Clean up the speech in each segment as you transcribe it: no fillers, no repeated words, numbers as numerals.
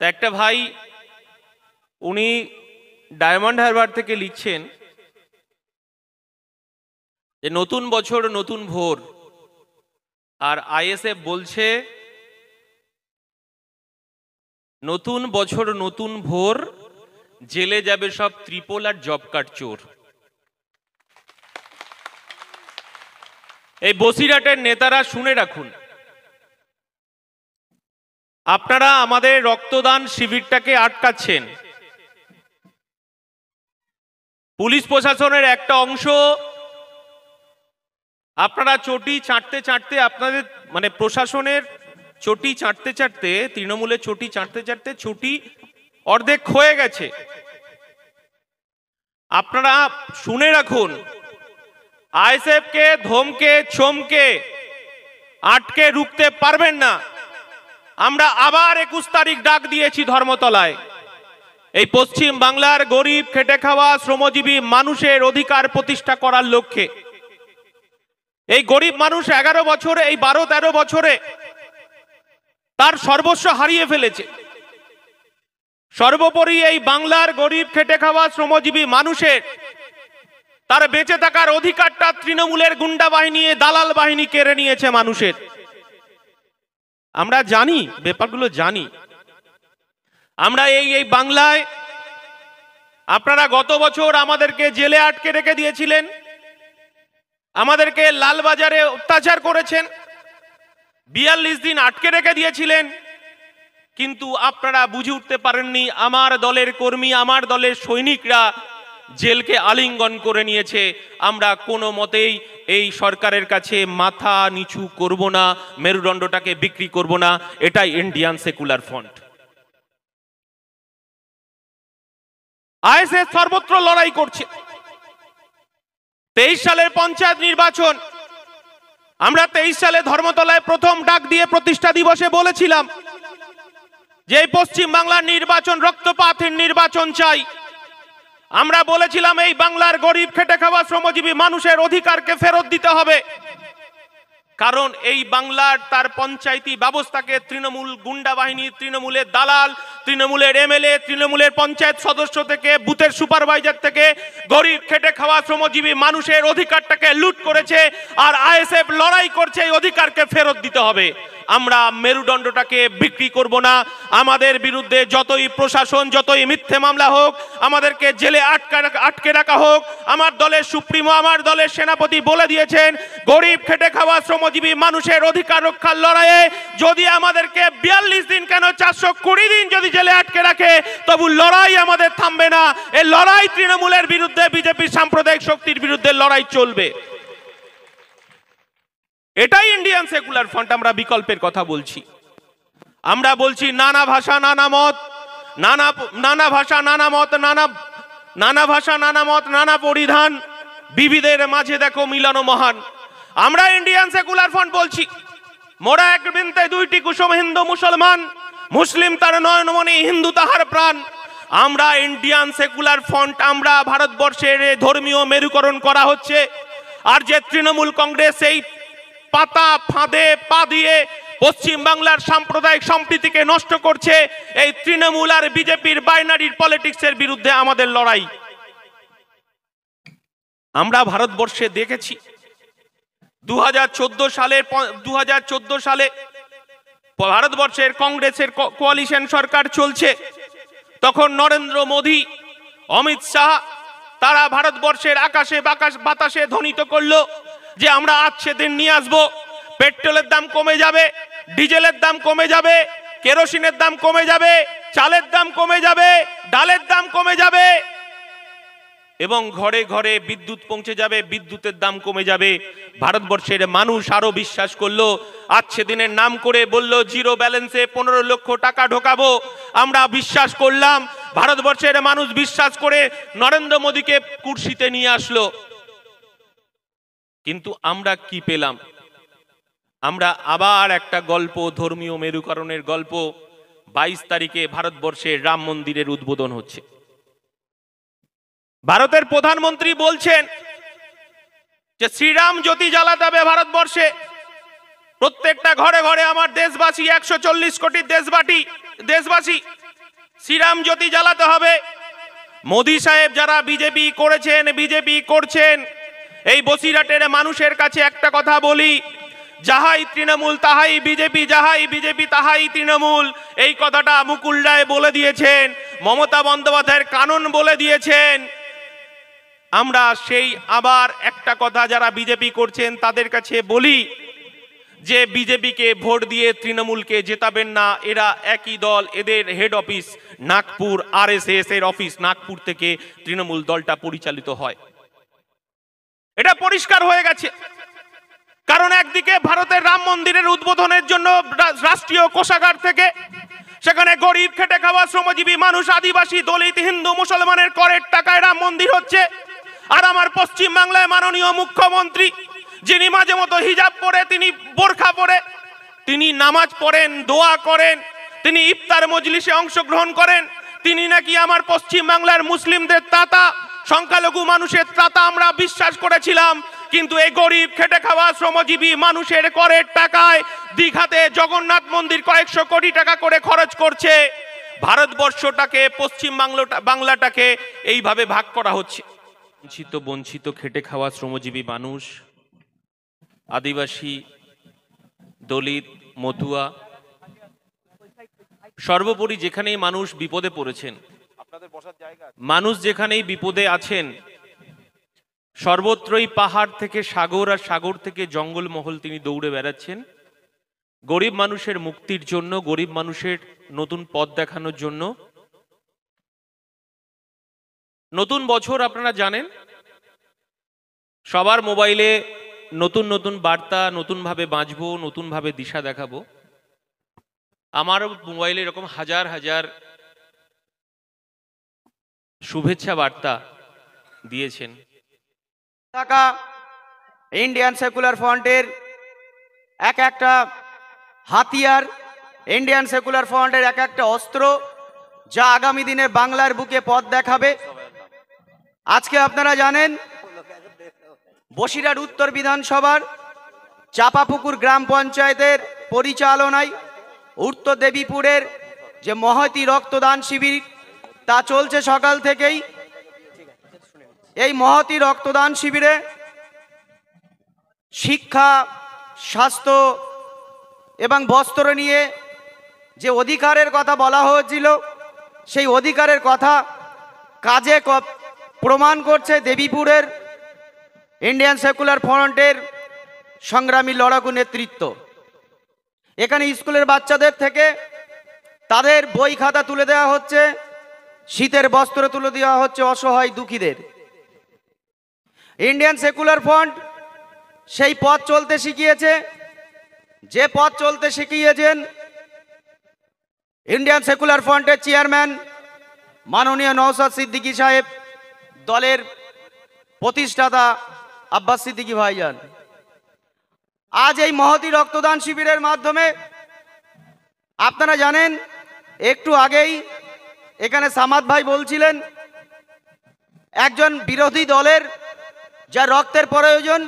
তা একটা ভাই উনি ডায়মন্ড হারবার থেকে লিখছেন যে নতুন বছর নতুন ভোর, আর আইএসএফ বলছে নতুন বছর নতুন ভোর, জেলে যাবে সব ত্রিপল আর জব কার্ড চোর। এই বসিরহাটের নেতারা শুনে রাখুন, আপনারা আমাদের রক্তদান শিবিরটাকে আটকাচ্ছেন। পুলিশ প্রশাসনের একটা অংশ আপনারা চটি চাটতে চাটতে, আপনাদের মানে প্রশাসনের চটি চাটতে চাটতে, তৃণমূলের চটি চাটতে চাটতে চটি অর্ধেক ক্ষয়ে গেছে। আপনারা শুনে রাখুন, আইএসএফ কে ধমকে চমকে আটকে রুখতে পারবেন না। আমরা আবার 21 তারিখ ডাক দিয়েছি ধর্মতলায়। এই পশ্চিম বাংলার গরিব খেটে খাওয়া শ্রমজীবী মানুষের অধিকার প্রতিষ্ঠা করার লক্ষ্যে। এই গরিব মানুষ 11 বছরে, এই 12-13 বছরে তার সর্বস্ব হারিয়ে ফেলেছে। সর্বোপরি এই বাংলার গরিব খেটে খাওয়া শ্রমজীবী মানুষের তার বেঁচে থাকার অধিকারটা তৃণমূলের গুন্ডা বাহিনী, দালাল বাহিনী কেড়ে নিয়েছে মানুষের। আমরা জানি, ব্যাপারগুলো জানি। আমরা এই বাংলায়, আপনারা গত বছর আমাদেরকে জেলে আটকে রেখে দিয়েছিলেন, আমাদেরকে লালবাজারে অত্যাচার করেছেন, 42 দিন আটকে রেখে দিয়েছিলেন, কিন্তু আপনারা বুঝে উঠতে পারেননি আমার দলের কর্মী, আমার দলের সৈনিকরা জেলকে আলিঙ্গন করে নিয়েছে। আমরা কোনো মতেই এই সরকারের কাছে মাথা নিচু করব না, মেরুদণ্ডটাকে বিক্রি করব না। এটাই ইন্ডিয়ান সেকুলার ফ্রন্ট। আইএসএফ সর্বত্র লড়াই করছে। 23 সালের পঞ্চায়েত নির্বাচন, আমরা 23 সালে ধর্মতলায় প্রথম ডাক দিয়ে প্রতিষ্ঠা দিবসে বলেছিলাম যে এই পশ্চিম বাংলার নির্বাচন রক্তপাতের নির্বাচন চাই। আমরা বলেছিলাম এই বাংলার গরিব খেটে খাওয়া শ্রমজীবী মানুষের অধিকারকে ফেরত দিতে হবে, কারণ এই বাংলার তার পঞ্চায়েতি ব্যবস্থাকে তৃণমূল গুন্ডা বাহিনী, তৃণমূলের দালাল, তৃণমূলের এমএলএ, তৃণমূলের পঞ্চায়েত সদস্য থেকে বুথের সুপারভাইজার থেকে গরিব খেটে খাওয়া শ্রমজীবী মানুষের অধিকারটাকে লুট করেছে। আর আইএসএফ লড়াই করছে এই অধিকারকে ফেরত দিতে হবে। আমরা মেরুদণ্ডটাকে বিক্রি করব না। আমাদের বিরুদ্ধে যতই প্রশাসন, যতই মিথ্যে মামলা হোক, আমাদেরকে জেলে আটকে রাখা হোক, আমার দলের সুপ্রিমো, আমার দলের সেনাপতি বলে দিয়েছেন গরিব খেটে খাওয়া শ্রমজীবী মানুষের অধিকার রক্ষার লড়াইয়ে যদি আমাদেরকে 42 দিন কেন 420 দিন যদি জেলে আটকে রাখে, তবু লড়াই আমাদের থামবে না। এই লড়াই তৃণমূলের বিরুদ্ধে, বিজেপির সাম্প্রদায়িক শক্তির বিরুদ্ধে লড়াই চলবে। এটাই ইন্ডিয়ান সেকুলার ফ্রন্ট। আমরা বিকল্পের কথা বলছি। আমরা বলছি নানা ভাষা নানা মত, নানা ভাষা নানা মত, নানা ভাষা নানা মত, নানা পরিধান, বিবিধের মাঝে দেখো মিলন মহান। আমরা ইন্ডিয়ান সেকুলার ফ্রন্ট বলছি মোরা এক বৃন্তে দুইটি কুসুম, হিন্দু মুসলমান, মুসলিম তার নয়নমণি, হিন্দু তাহার প্রাণ। আমরা ইন্ডিয়ান সেকুলার ফ্রন্ট, আমরা ভারতবর্ষের ধর্মীয় মেরুকরণ করা হচ্ছে। আর যে তৃণমূল কংগ্রেস এই পাতা ফাঁদে পা দিয়ে পশ্চিম বাংলার সাম্প্রদায়িক সম্প্রীতিকে নষ্ট করছে, এই তৃণমূল আর বিজেপির বাইনারির পলিটিক্সের বিরুদ্ধে আমাদের লড়াই। আমরা ভারতবর্ষে দেখেছি 2014 সালে ভারতবর্ষের কংগ্রেসের কোয়ালিশন সরকার চলছে। তখন নরেন্দ্র মোদী, অমিত শাহ তারা ভারতবর্ষের আকাশে বাতাসে ধ্বনিত করলো যে আমরা আজকে দিন নিয়ে আসবো, পেট্রোলের দাম কমে যাবে, ডিজেলের দাম কমে যাবে, কেরোসিনের দাম কমে যাবে, চালের দাম কমে যাবে, ডালের দাম কমে যাবে এবং ঘরে ঘরে বিদ্যুৎ পৌঁছে যাবে, বিদ্যুতের দাম কমে যাবে। ভারতবর্ষের মানুষ আরো বিশ্বাস করলো। আজ সেদিনের নাম করে বলল জিরো ব্যালেন্সে 15 লক্ষ টাকা ঢোকাবো। আমরা বিশ্বাস করলাম, ভারতবর্ষের মানুষ বিশ্বাস করে নরেন্দ্র মোদীকে কুর্সিতে নিয়ে আসলো। কিন্তু আমরা কি পেলাম? আমরা আবার একটা গল্প, ধর্মীয় মেরুকরণের গল্প। 22 তারিখে ভারতবর্ষের রাম মন্দিরের উদ্বোধন হচ্ছে। ভারতের প্রধানমন্ত্রী বলছেন যে শ্রীরাম জ্যোতি জ্বালাতে হবে ভারতবর্ষে, প্রত্যেকটা ঘরে ঘরে আমার দেশবাসী, 140 কোটি দেশবাসী শ্রীরাম জ্যোতি জ্বালাতে হবে। মোদি সাহেব যারা বিজেপি করেছেন, বিজেপি করছেন, এই বসিরহাটের মানুষের কাছে একটা কথা বলি, যাহাই তৃণমূল তাহাই বিজেপি, যাহাই বিজেপি তাহাই তৃণমূল। এই কথাটা মুকুল রায় বলে দিয়েছেন, মমতা বন্দ্যোপাধ্যায়ের কানন বলে দিয়েছেন। আমরা সেই আবার একটা কথা যারা বিজেপি করছেন তাদের কাছে বলি যে বিজেপিকে ভোট দিয়ে তৃণমূলকে জেতাবেন না। এরা একই দল, এদের হেড অফিস নাগপুর, আরএসএস এর অফিস নাগপুর থেকে তৃণমূল দলটা পরিচালিত হয়। এটা পরিষ্কার হয়ে গেছে। কারণ একদিকে ভারতের রাম মন্দিরের উদ্বোধনের জন্য রাষ্ট্রীয় কোষাগার থেকে সেখানে গরিব খেটে খাওয়া শ্রমজীবী মানুষ, আদিবাসী, দলিত, হিন্দু, মুসলমানের করের টাকায় রাম মন্দির হচ্ছে। আর আমার পশ্চিম বাংলায় মাননীয় মুখ্যমন্ত্রী, যিনি মাঝে মতো হিজাব পরে, তিনি বোরখা পরে, তিনি নামাজ পড়েন, দোয়া করেন, তিনি ইফতার মজলিসে অংশগ্রহণ করেন, তিনি নাকি আমার পশ্চিম বাংলার মুসলিমদের ত্রাতা, সংখ্যালঘু মানুষের ত্রাতা আমরা বিশ্বাস করেছিলাম। কিন্তু এই গরিব খেটে খাওয়া শ্রমজীবী মানুষের করের টাকায় দীঘাতে জগন্নাথ মন্দির কয়েকশো কোটি টাকা করে খরচ করছে। ভারতবর্ষটাকে, পশ্চিম বাংলাটাকে এইভাবে ভাগ করা হচ্ছে। বঞ্চিত খেটে খাওয়া শ্রমজীবী মানুষ, আদিবাসী, দলিত, মতুয়া, সর্বোপরি যেখানেই মানুষ বিপদে পড়েছেন, মানুষ যেখানেই বিপদে আছেন, সর্বত্রই পাহাড় থেকে সাগর আর সাগর থেকে জঙ্গলমহল তিনি দৌড়ে বেড়াচ্ছেন গরিব মানুষের মুক্তির জন্য, গরিব মানুষের নতুন পথ দেখানোর জন্য। নতুন বছর আপনারা জানেন, সবার মোবাইলে নতুন নতুন বার্তা, নতুন ভাবে বাঁচবো, নতুন ভাবে দিশা দেখাবো। আমার মোবাইলে এরকম হাজার হাজার শুভেচ্ছা বার্তা দিয়েছেন। টাকা ইন্ডিয়ান সেকুলার ফ্রন্টের এক একটা হাতিয়ার, ইন্ডিয়ান সেকুলার ফ্রন্টের এক একটা অস্ত্র, যা আগামী দিনে বাংলার বুকে পথ দেখাবে। আজকে আপনারা জানেন বসিরহাট উত্তর বিধানসভার চাপাপুকুর গ্রাম পঞ্চায়েতের পরিচালনায় উত্তর দেবীপুরের যে মহতী রক্তদান শিবির তা চলছে সকাল থেকেই। এই মহতী রক্তদান শিবিরে শিক্ষা, স্বাস্থ্য এবং বস্ত্র নিয়ে যে অধিকারের কথা বলা হয়েছিল, সেই অধিকারের কথা কাজে প্রমাণ করছে দেবীপুরের ইন্ডিয়ান সেকুলার ফ্রন্টের সংগ্রামী লড়াকু নেতৃত্ব। এখানে স্কুলের বাচ্চাদের থেকে তাদের বই খাতা তুলে দেওয়া হচ্ছে, শীতের বস্ত্র তুলে দেওয়া হচ্ছে অসহায় দুঃখীদের। ইন্ডিয়ান সেকুলার ফ্রন্ট সেই পথ চলতে শিখিয়েছে, যে পথ চলতে শিখিয়েছেন ইন্ডিয়ান সেকুলার ফ্রন্টের চেয়ারম্যান মাননীয় নওশাদ সিদ্দিকী সাহেব, দলের প্রতিষ্ঠাতা আব্বাস সিদ্দিকী ভাইজান। আজ এই মহতী রক্তদান শিবিরের মাধ্যমে আপনারা জানেন, একটু আগেই এখানে সামাদ ভাই বলছিলেন একজন বিরোধী দলের যা রক্তের প্রয়োজন,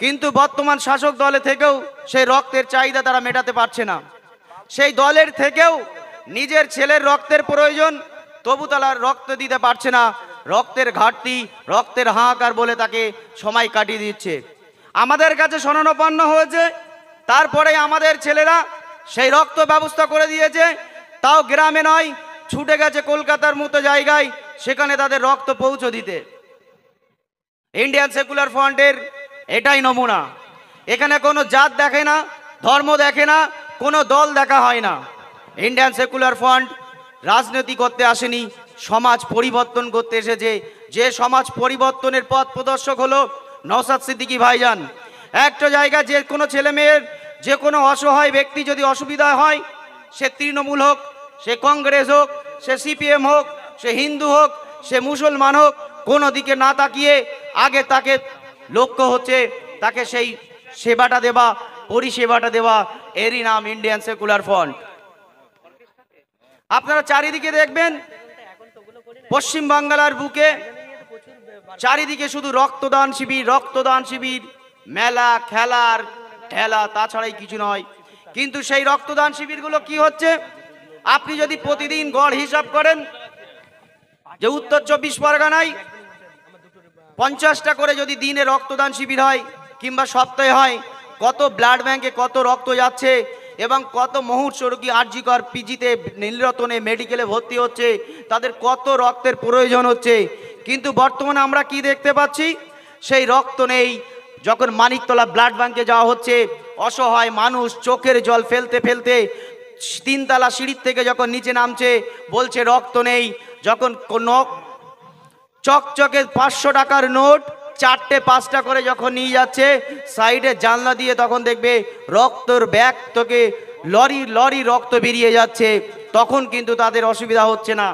কিন্তু বর্তমান শাসক দলে থেকেও সেই রক্তের চাহিদা তারা মেটাতে পারছে না। সেই দলের থেকেও নিজের ছেলের রক্তের প্রয়োজন, তবু তারা রক্ত দিতে পারছে না। রক্তের ঘাটতি, রক্তের হাহাকার বলে তাকে সময় কাটিয়ে দিচ্ছে। আমাদের কাছে শরণাপন্ন হয়েছে, তারপরে আমাদের ছেলেরা সেই রক্ত ব্যবস্থা করে দিয়েছে। তাও গ্রামে নয়, ছুটে গেছে কলকাতার মতো জায়গায়, সেখানে তাদের রক্ত পৌঁছে দিতে। ইন্ডিয়ান সেকুলার ফ্রন্টের এটাই নমুনা। এখানে কোনো জাত দেখে না, ধর্ম দেখে না, কোনো দল দেখা হয় না। ইন্ডিয়ান সেকুলার ফ্রন্ট রাজনীতি করতে আসেনি, সমাজ পরিবর্তন করতে এসেছে। যে সমাজ পরিবর্তনের পথ প্রদর্শক হলো নওশাদ সিদ্দিকী ভাইজান। একটা জায়গায় যে কোনো ছেলে মেয়ের, যে কোনো অসহায় ব্যক্তি যদি অসুবিধা হয়, সে তৃণমূল হোক, সে কংগ্রেস হোক, সে সিপিএম হোক, সে হিন্দু হোক, সে মুসলমান হোক, কোনো দিকে না তাকিয়ে আগে তাকে লক্ষ্য হচ্ছে তাকে সেই সেবাটা দেওয়া, পরিষেবাটা দেওয়া। এরই নাম ইন্ডিয়ান সেকুলার ফ্রন্ট। আপনারা চারিদিকে দেখবেন পশ্চিম বাংলার বুকে চারিদিকে শুধু রক্তদান শিবির, রক্তদান শিবির, মেলা, খেলার ঠেলা, তাছাড়াই কিছু নয়। কিন্তু সেই রক্তদান শিবিরগুলো কি হচ্ছে? আপনি যদি প্রতিদিন গড় হিসাব করেন যে উত্তর 24 পরগনায় 50টা করে যদি দিনে রক্তদান শিবির হয় কিংবা সপ্তাহে হয়, কত ব্লাড ব্যাংকে কত রক্ত যাচ্ছে এবং কত মুহূর্ত রোগী আরজিকর পিজিতে নীলরতনে মেডিকেলে ভর্তি হচ্ছে, তাদের কত রক্তের প্রয়োজন হচ্ছে। কিন্তু বর্তমানে আমরা কি দেখতে পাচ্ছি, সেই রক্ত নেই। যখন মানিকতলা ব্লাড ব্যাংকে যাওয়া হচ্ছে, অসহায় মানুষ চোখের জল ফেলতে ফেলতে 3তলা সিঁড়ির থেকে যখন নিচে নামছে বলছে রক্ত নেই। যখন কোনো চকচকে 500 টাকার নোট 4টে 5টা করে যখন নিয়ে যাচ্ছে সাইডে জানলা দিয়ে, তখন দেখবে রক্তর ব্যাগ থেকে লরি লরি রক্ত বেরিয়ে যাচ্ছে, তখন কিন্তু তাদের অসুবিধা হচ্ছে না।